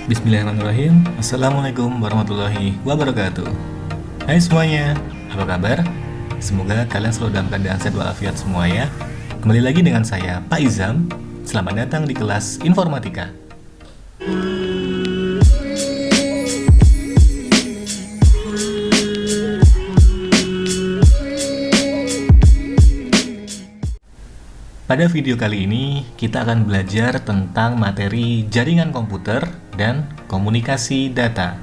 Bismillahirrahmanirrahim. Assalamualaikum warahmatullahi wabarakatuh. Hai semuanya, apa kabar? Semoga kalian selalu dalam keadaan sehat walafiat semua ya. Kembali lagi dengan saya, Pak Izam. Selamat datang di kelas Informatika. Pada video kali ini, kita akan belajar tentang materi jaringan komputer dan komunikasi data.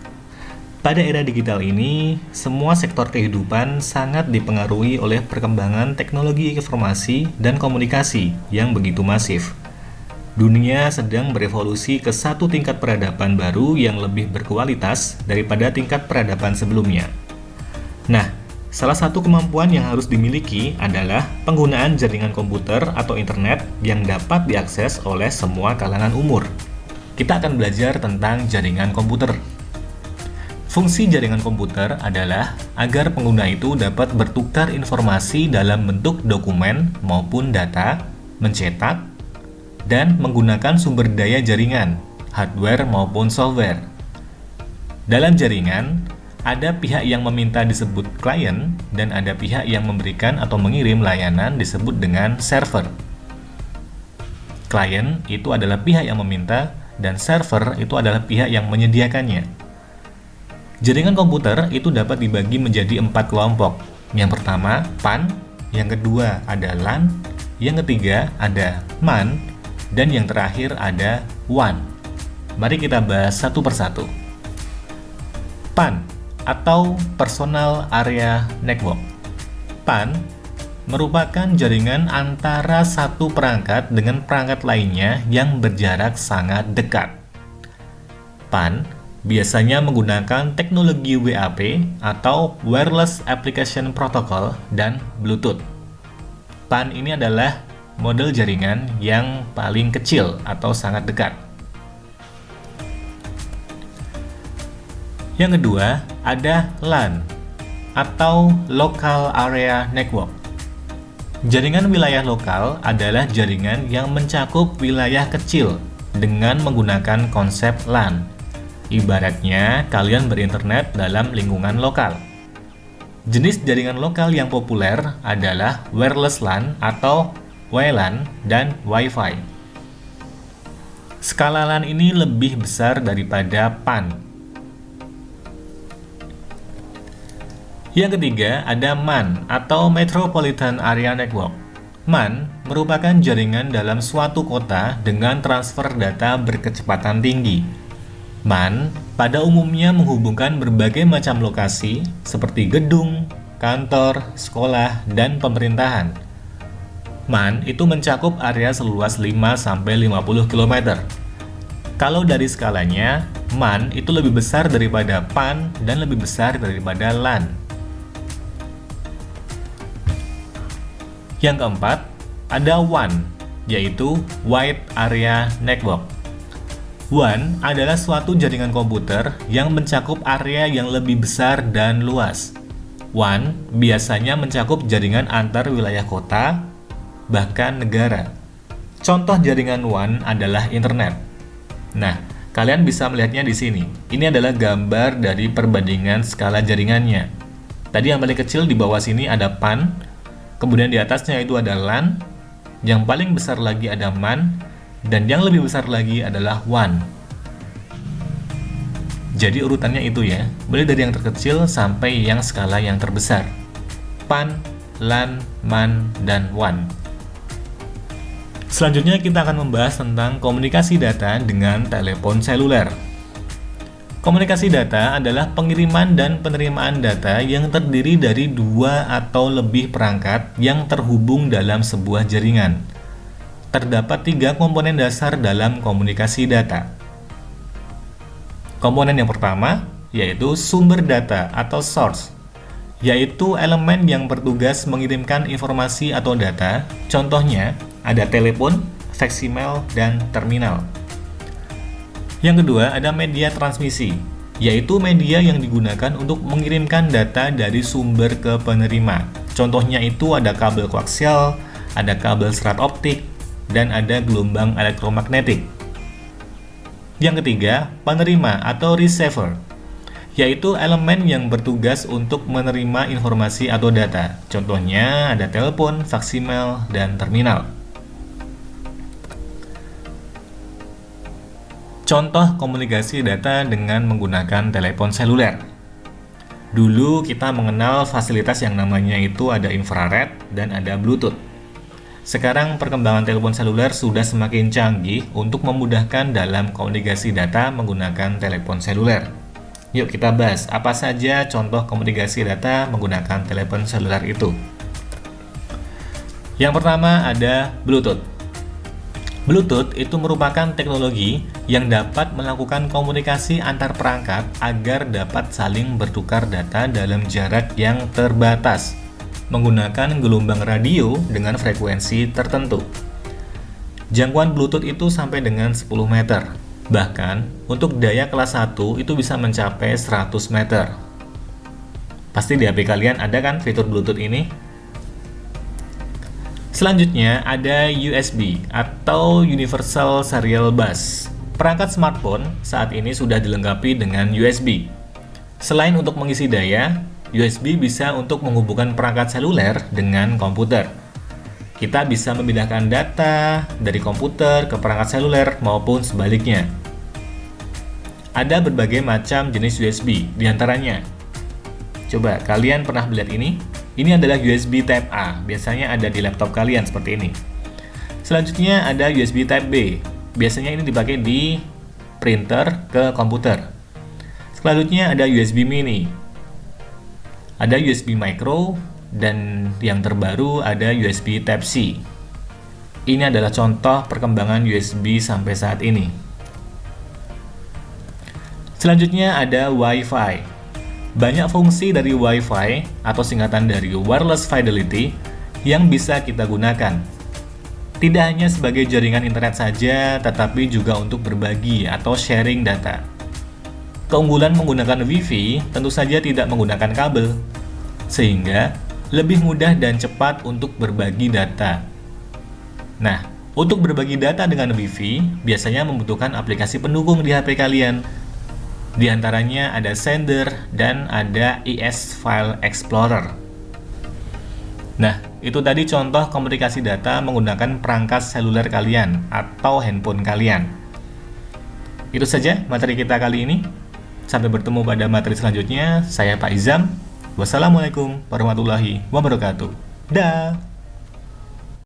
Pada era digital ini, semua sektor kehidupan sangat dipengaruhi oleh perkembangan teknologi informasi dan komunikasi yang begitu masif. Dunia sedang berevolusi ke satu tingkat peradaban baru yang lebih berkualitas daripada tingkat peradaban sebelumnya. Nah, salah satu kemampuan yang harus dimiliki adalah penggunaan jaringan komputer atau internet yang dapat diakses oleh semua kalangan umur. Kita akan belajar tentang jaringan komputer. Fungsi jaringan komputer adalah agar pengguna itu dapat bertukar informasi dalam bentuk dokumen maupun data, mencetak, dan menggunakan sumber daya jaringan, hardware maupun software. Dalam jaringan, ada pihak yang meminta disebut klien, dan ada pihak yang memberikan atau mengirim layanan disebut dengan server. Klien itu adalah pihak yang meminta, dan server itu adalah pihak yang menyediakannya. Jaringan komputer itu dapat dibagi menjadi 4 kelompok. Yang pertama, PAN, yang kedua ada LAN, yang ketiga ada MAN, dan yang terakhir ada WAN. Mari kita bahas satu persatu. PAN atau Personal Area Network. PAN merupakan jaringan antara satu perangkat dengan perangkat lainnya yang berjarak sangat dekat. PAN biasanya menggunakan teknologi WAP atau Wireless Application Protocol dan Bluetooth. PAN ini adalah model jaringan yang paling kecil atau sangat dekat. Yang kedua, ada LAN atau Local Area Network. Jaringan wilayah lokal adalah jaringan yang mencakup wilayah kecil dengan menggunakan konsep LAN. Ibaratnya, kalian berinternet dalam lingkungan lokal. Jenis jaringan lokal yang populer adalah Wireless LAN atau WLAN dan Wi-Fi. Skala LAN ini lebih besar daripada PAN. Yang ketiga, ada MAN atau Metropolitan Area Network. MAN merupakan jaringan dalam suatu kota dengan transfer data berkecepatan tinggi. MAN pada umumnya menghubungkan berbagai macam lokasi seperti gedung, kantor, sekolah, dan pemerintahan. MAN itu mencakup area seluas 5-50 km. Kalau dari skalanya, MAN itu lebih besar daripada PAN dan lebih besar daripada LAN. Yang keempat, ada WAN, yaitu Wide Area Network. WAN adalah suatu jaringan komputer yang mencakup area yang lebih besar dan luas. WAN biasanya mencakup jaringan antar wilayah kota, bahkan negara. Contoh jaringan WAN adalah internet. Nah, kalian bisa melihatnya di sini. Ini adalah gambar dari perbandingan skala jaringannya. Tadi yang paling kecil di bawah sini ada PAN, kemudian di atasnya itu ada LAN, yang paling besar lagi ada MAN, dan yang lebih besar lagi adalah WAN. Jadi urutannya itu ya, mulai dari yang terkecil sampai yang skala yang terbesar. PAN, LAN, MAN, dan WAN. Selanjutnya kita akan membahas tentang komunikasi data dengan telepon seluler. Komunikasi data adalah pengiriman dan penerimaan data yang terdiri dari dua atau lebih perangkat yang terhubung dalam sebuah jaringan. Terdapat 3 komponen dasar dalam komunikasi data. Komponen yang pertama yaitu sumber data atau source, yaitu elemen yang bertugas mengirimkan informasi atau data. Contohnya ada telepon, fax email, dan terminal. Yang kedua, ada media transmisi, yaitu media yang digunakan untuk mengirimkan data dari sumber ke penerima. Contohnya itu ada kabel koaksial, ada kabel serat optik, dan ada gelombang elektromagnetik. Yang ketiga, penerima atau receiver, yaitu elemen yang bertugas untuk menerima informasi atau data. Contohnya ada telepon, faksimil, dan terminal. Contoh komunikasi data dengan menggunakan telepon seluler. Dulu kita mengenal fasilitas yang namanya itu ada infrared dan ada Bluetooth. Sekarang perkembangan telepon seluler sudah semakin canggih untuk memudahkan dalam komunikasi data menggunakan telepon seluler. Yuk kita bahas apa saja contoh komunikasi data menggunakan telepon seluler itu. Yang pertama ada Bluetooth. Bluetooth itu merupakan teknologi yang dapat melakukan komunikasi antar perangkat agar dapat saling bertukar data dalam jarak yang terbatas menggunakan gelombang radio dengan frekuensi tertentu. Jangkauan Bluetooth itu sampai dengan 10 meter. Bahkan, untuk daya kelas 1 itu bisa mencapai 100 meter. Pasti di HP kalian ada kan fitur Bluetooth ini? Selanjutnya ada USB atau Universal Serial Bus. Perangkat smartphone saat ini sudah dilengkapi dengan USB. Selain untuk mengisi daya, USB bisa untuk menghubungkan perangkat seluler dengan komputer. Kita bisa memindahkan data dari komputer ke perangkat seluler maupun sebaliknya. Ada berbagai macam jenis USB, diantaranya. Coba, kalian pernah melihat ini? Ini adalah USB Type A, biasanya ada di laptop kalian seperti ini. Selanjutnya ada USB Type B, biasanya ini dipakai di printer ke komputer. Selanjutnya ada USB Mini. Ada USB Micro, dan yang terbaru ada USB Type-C. Ini adalah contoh perkembangan USB sampai saat ini. Selanjutnya ada Wi-Fi. Banyak fungsi dari Wi-Fi atau singkatan dari Wireless Fidelity yang bisa kita gunakan. Tidak hanya sebagai jaringan internet saja, tetapi juga untuk berbagi atau sharing data. Keunggulan menggunakan Wi-Fi tentu saja tidak menggunakan kabel, sehingga lebih mudah dan cepat untuk berbagi data. Nah, untuk berbagi data dengan Wi-Fi, biasanya membutuhkan aplikasi pendukung di HP kalian. Di antaranya ada Sender dan ada IS File Explorer. Nah, itu tadi contoh komunikasi data menggunakan perangkat seluler kalian atau handphone kalian. Itu saja materi kita kali ini. Sampai bertemu pada materi selanjutnya. Saya Pak Izam. Wassalamualaikum warahmatullahi wabarakatuh. Dah.